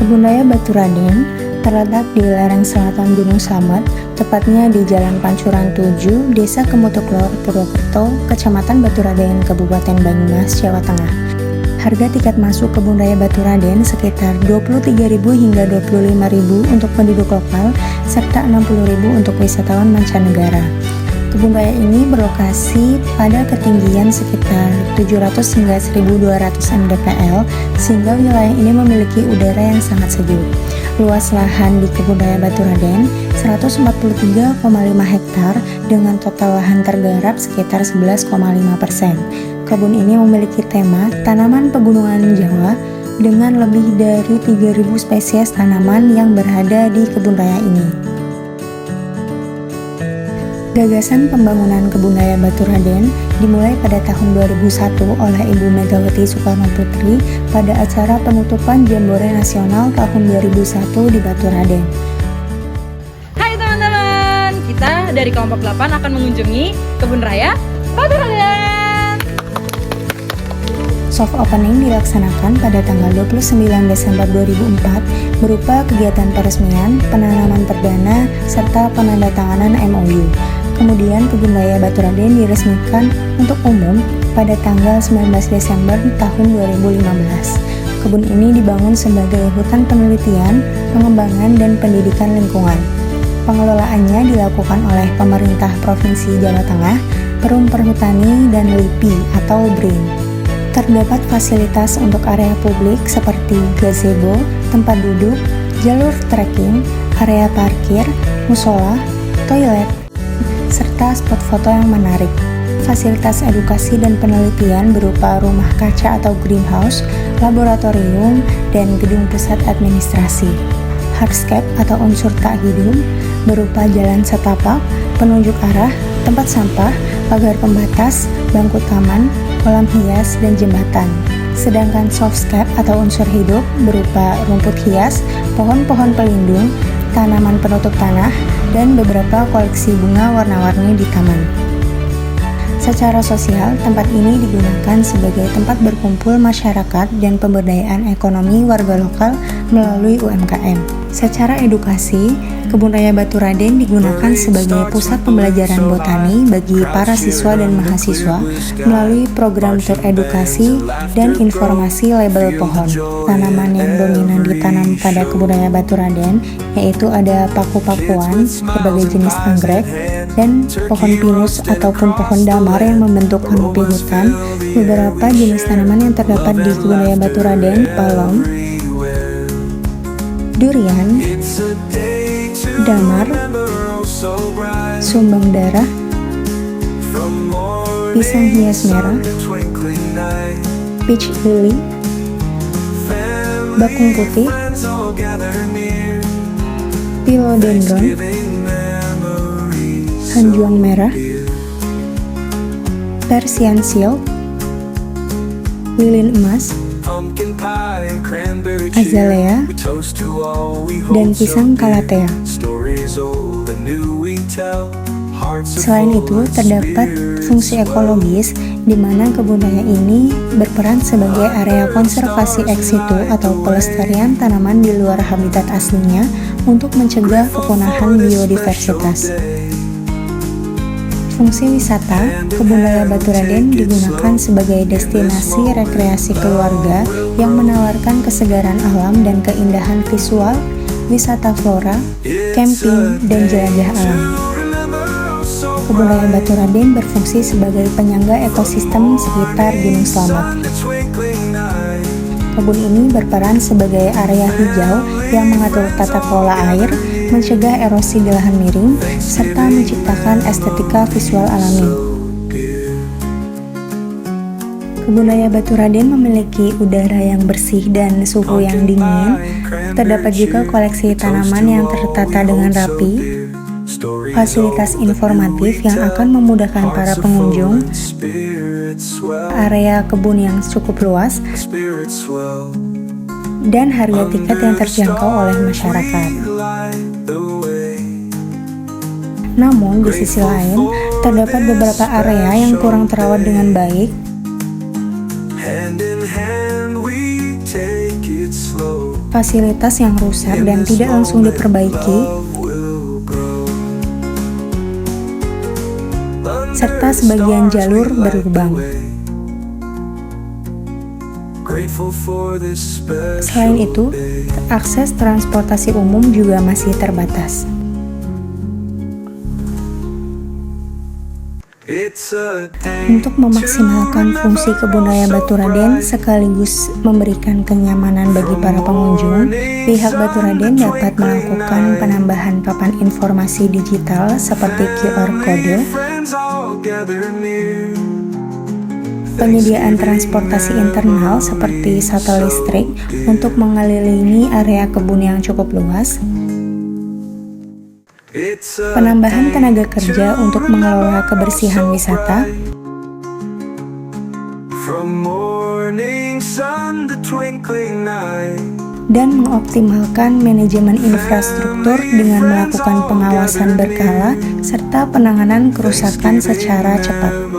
Kebun Raya Baturaden terletak di lereng selatan Gunung Slamet, tepatnya di Jalan Pancuran 7, Desa Kemutuk Lor, Purwokerto, Kecamatan Baturaden, Kabupaten Banyumas, Jawa Tengah. Harga tiket masuk Kebun Raya Baturaden sekitar Rp23.000 hingga Rp25.000 untuk penduduk lokal, serta Rp60.000 untuk wisatawan mancanegara. Kebun raya ini berlokasi pada ketinggian sekitar 700 hingga 1200 mdpl, sehingga wilayah ini memiliki udara yang sangat sejuk. Luas lahan di Kebun Raya Baturaden 143,5 hektar dengan total lahan tergarap sekitar 11,5%. Kebun ini memiliki tema tanaman pegunungan Jawa dengan lebih dari 3.000 spesies tanaman yang berada di kebun raya ini. Gagasan pembangunan Kebun Raya Baturaden dimulai pada tahun 2001 oleh Ibu Megawati Soekarnoputri pada acara penutupan Jambore Nasional tahun 2001 di Baturaden. Hai teman-teman, kita dari kelompok 8 akan mengunjungi Kebun Raya Baturaden. Soft opening dilaksanakan pada tanggal 29 Desember 2004 berupa kegiatan peresmian, penanaman perdana, serta penandatanganan MOU. Kemudian Kebun Raya Baturaden diresmikan untuk umum pada tanggal 19 Desember tahun 2015. Kebun ini dibangun sebagai hutan penelitian, pengembangan, dan pendidikan lingkungan. Pengelolaannya dilakukan oleh pemerintah Provinsi Jawa Tengah, Perum Perhutani, dan LIPI atau BRIN. Terdapat fasilitas untuk area publik seperti gazebo, tempat duduk, jalur trekking, area parkir, musola, toilet, serta spot foto yang menarik. Fasilitas edukasi dan penelitian berupa rumah kaca atau greenhouse, laboratorium, dan gedung pusat administrasi. Hardscape atau unsur tak hidup berupa jalan setapak, penunjuk arah, tempat sampah, pagar pembatas, bangku taman, kolam hias, dan jembatan. Sedangkan softscape atau unsur hidup berupa rumput hias, pohon-pohon pelindung, tanaman penutup tanah, dan beberapa koleksi bunga warna-warni di taman. Secara sosial, tempat ini digunakan sebagai tempat berkumpul masyarakat dan pemberdayaan ekonomi warga lokal melalui UMKM. Secara edukasi, Kebun Raya Baturaden digunakan sebagai pusat pembelajaran botani bagi para siswa dan mahasiswa melalui program tur edukasi dan informasi label pohon. Tanaman yang dominan ditanam pada Kebun Raya Baturaden yaitu ada paku-pakuan, berbagai jenis anggrek, dan pohon pinus ataupun pohon damar yang membentuk kanopi hutan. Beberapa jenis tanaman yang terdapat di Kebun Raya Baturaden, palem, durian, damar, sumbang darah, pisang hias merah, peach lily, bakung putih, philodendron, hanjuang merah, Persian silk, lilin emas, azalea, dan pisang calathea. Selain itu, terdapat fungsi ekologis di mana kebun raya ini berperan sebagai area konservasi ex situ atau pelestarian tanaman di luar habitat aslinya untuk mencegah kepunahan biodiversitas. Fungsi wisata, Kebun Raya Baturaden digunakan sebagai destinasi rekreasi keluarga yang menawarkan kesegaran alam dan keindahan visual, wisata flora, camping, dan jelajah alam. Kebun Raya Baturaden berfungsi sebagai penyangga ekosistem sekitar Gunung Slamet. Kebun ini berperan sebagai area hijau yang mengatur tata kelola air, mencegah erosi di lahan miring, serta menciptakan estetika visual alami. Kebun Raya Baturaden memiliki udara yang bersih dan suhu yang dingin. Terdapat juga koleksi tanaman yang tertata dengan rapi, fasilitas informatif yang akan memudahkan para pengunjung, area kebun yang cukup luas, dan harga tiket yang terjangkau oleh masyarakat. Namun, di sisi lain, terdapat beberapa area yang kurang terawat dengan baik. Hand in hand we take it slow. fasilitas yang rusak dan tidak langsung diperbaiki, serta sebagian jalur berlubang. Selain itu, akses transportasi umum juga masih terbatas. Untuk memaksimalkan fungsi Kebun Raya Baturaden sekaligus memberikan kenyamanan bagi para pengunjung, pihak Baturaden dapat melakukan penambahan papan informasi digital seperti QR Code, penyediaan transportasi internal seperti shuttle listrik untuk mengelilingi area kebun yang cukup luas, penambahan tenaga kerja untuk mengelola kebersihan wisata, dan mengoptimalkan manajemen infrastruktur dengan melakukan pengawasan berkala serta penanganan kerusakan secara cepat.